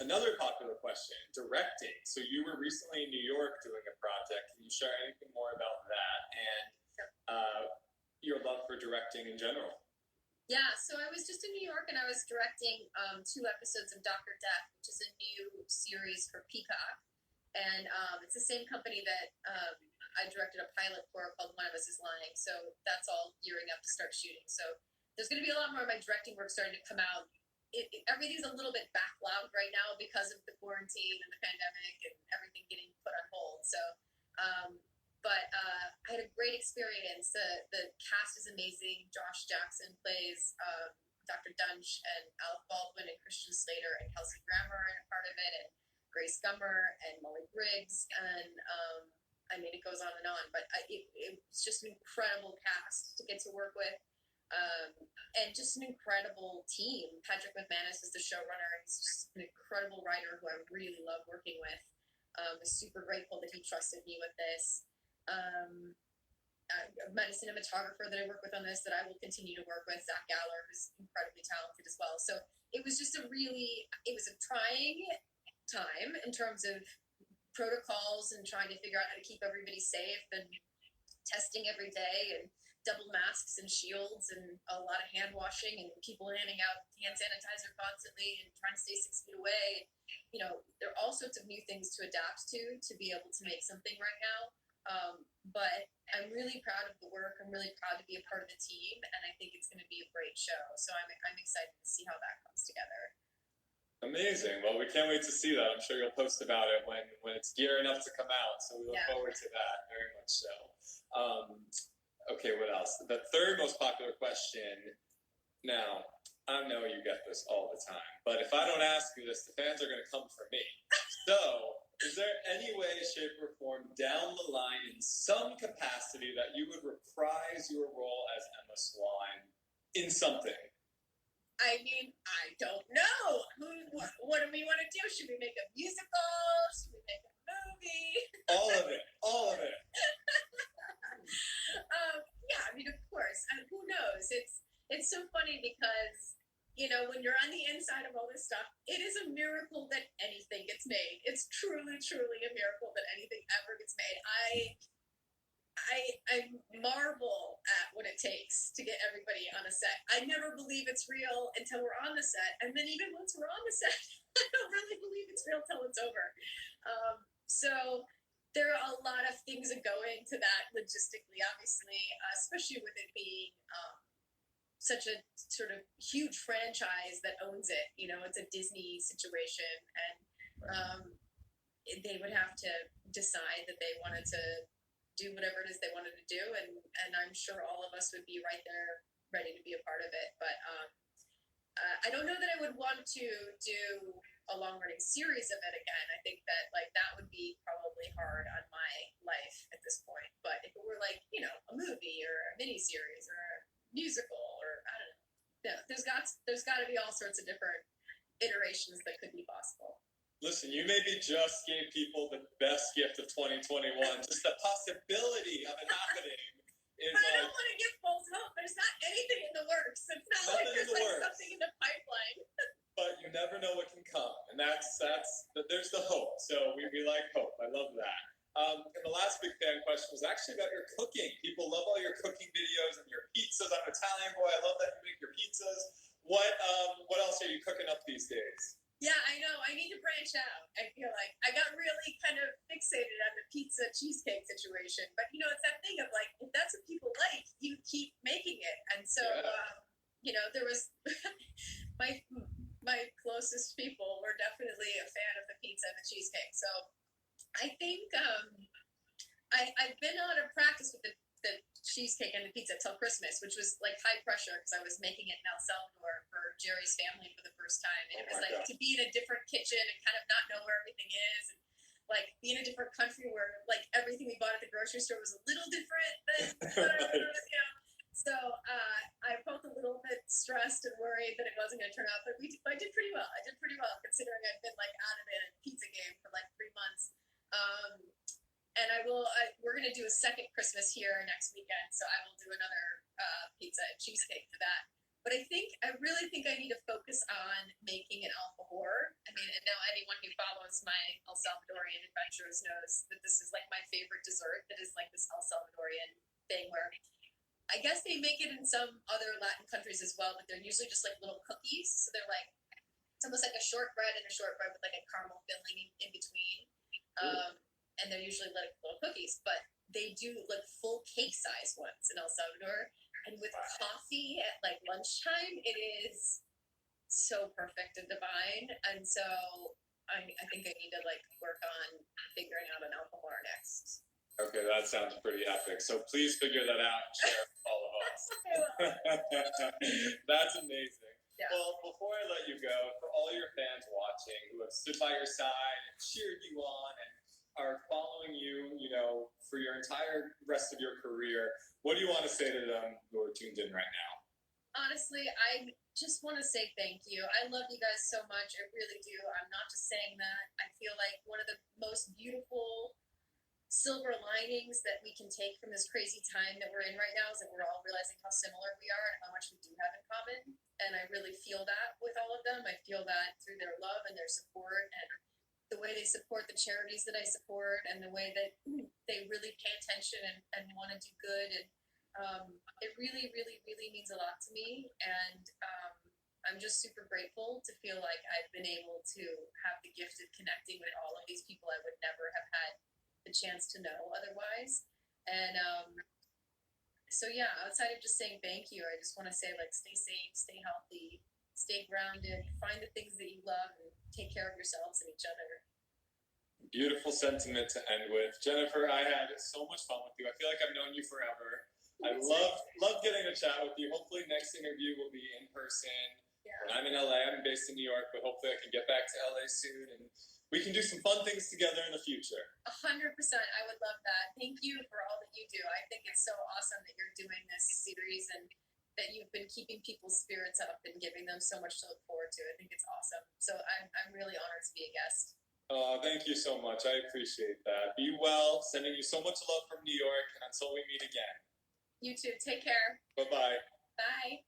Another popular question, directing. So you were recently in New York doing a project. Can you share anything more about that and your love for directing in general? Yeah, so I was just in New York and I was directing 2 episodes of Dr. Death, which is a new series for Peacock. And it's the same company that I directed a pilot for called One of Us is Lying. So that's all gearing up to start shooting. So there's going to be a lot more of my directing work starting to come out. Everything's a little bit backlogged right now because of the quarantine and the pandemic and everything getting put on hold. So, but I had a great experience. The cast is amazing. Josh Jackson plays Dr. Dunch, and Alec Baldwin and Christian Slater and Kelsey Grammer are a part of it, and Grace Gummer and Molly Briggs, and I mean, it goes on and on. But it's just an incredible cast to get to work with. And just an incredible team. Patrick McManus is the showrunner. He's just an incredible writer who I really love working with. I'm super grateful that he trusted me with this. I've met a cinematographer that I work with on this that I will continue to work with, Zach Galler, who's incredibly talented as well. So it was just it was a trying time in terms of protocols and trying to figure out how to keep everybody safe and testing every day and double masks and shields and a lot of hand washing and people handing out hand sanitizer constantly and trying to stay 6 feet away. You know, there are all sorts of new things to adapt to be able to make something right now. But I'm really proud of the work. I'm really proud to be a part of the team, and I think it's going to be a great show. So I'm excited to see how that comes together. Amazing. Well, we can't wait to see that. I'm sure you'll post about it when it's gearing up to come out. So we look forward to that very much so. Okay, what else? The third most popular question. Now, I know you get this all the time, but if I don't ask you this, the fans are going to come for me. So, is there any way, shape, or form down the line in some capacity that you would reprise your role as Emma Swan in something? I mean, I don't know. What do we want to do? Should we make a musical? Should we make a movie? All of it. All of it. Yeah, I mean, of course. And who knows? It's so funny because, you know, when you're on the inside of all this stuff, it is a miracle that anything gets made. It's truly, truly a miracle that anything ever gets made. I marvel at what it takes to get everybody on a set. I never believe it's real until we're on the set. And then even once we're on the set, I don't really believe it's real till it's over. So there are a lot of things that go into that logistically, obviously, especially with it being such a sort of huge franchise that owns it. You know, it's a Disney situation, and they would have to decide that they wanted to do whatever it is they wanted to do, and I'm sure all of us would be right there ready to be a part of it. But I don't know that I would want to do a long-running series of it again. I think that that would be probably hard on my life at this point. But if it were a movie or a miniseries or a musical or I don't know, there's got to be all sorts of different iterations that could be possible. Listen, you maybe just gave people the best gift of 2021. Just the possibility of it happening. But I don't want to give false hope. There's not anything in the works. It's not like there's something in the pipeline. But you never know what can come, and there's the hope. So we like hope. I love that. And the last big fan question was actually about your cooking. People love all your cooking videos and your pizzas. I'm an Italian boy. I love that you make your pizzas. What else are you cooking up these days? Yeah, I know. I need to branch out. I feel like I got really kind of fixated on the pizza cheesecake situation. But, you know, it's that thing of if that's what people like, you keep making it. And so, you know, there was my closest people were definitely a fan of the pizza and the cheesecake. So I think I've been out of practice with the cheesecake and the pizza till Christmas, which was high pressure because I was making it in El Salvador for Jerry's family for the first time. And it was to be in a different kitchen and kind of not know where everything is, and be in a different country where everything we bought at the grocery store was a little different than you know. So I felt a little bit stressed and worried that it wasn't going to turn out, but I did pretty well. I did pretty well considering I've been out of the pizza game for 3 months. And we're going to do a second Christmas here next weekend, so I will do another pizza and cheesecake for that. But I really think I need to focus on making an alfajor. I mean, and now El Salvadorian adventurers knows that this is like my favorite dessert. That is like this El Salvadorian thing where I guess they make it in some other Latin countries as well, but they're usually just like little cookies. So they're like it's almost like a shortbread and a shortbread with like a caramel filling in between. And they're usually like little cookies, but they do like full cake size ones in El Salvador. And with coffee at like lunchtime, it is so perfect and divine. And so I think I need to like work on figuring out an alcohol next. Okay, that sounds pretty epic. So please figure that out and share it with all of us. That's amazing. Yeah. Well, before I let you go, for all your fans watching who have stood by your side and cheered you on and are following you, for your entire rest of your career, what do you want to say to them who are tuned in right now? Honestly, I just want to say thank you. I love you guys so much. I really do. I'm not just saying that. I feel like one of the most beautiful silver linings that we can take from this crazy time that we're in right now is that we're all realizing how similar we are and how much we do have in common. And I really feel that with all of them. I feel that through their love and their support and the way they support the charities that I support and the way that they really pay attention and want to do good. And it really, really, really means a lot to me. And I'm just super grateful to feel like I've been able to have the gift of connecting with all of these people I would never have had the chance to know otherwise. And so yeah, outside of just saying thank you, I just want to say like stay safe, stay healthy, stay grounded, find the things that you love, and take care of yourselves and each other. Beautiful sentiment to end with. Jennifer, I had so much fun with you. I feel like I've known you forever. I love getting a chat with you. Hopefully next interview will be in person. Yeah. When I'm in LA, I'm based in New York, but hopefully I can get back to LA soon and we can do some fun things together in the future. 100%. I would love that. Thank you for all that you do. I think it's so awesome that you're doing this series and that you've been keeping people's spirits up and giving them so much to look forward to. I think it's awesome. So I'm really honored to be a guest. Thank you so much. I appreciate that. Be well. Sending you so much love from New York, and until we meet again. You too. Take care. Bye-bye. Bye.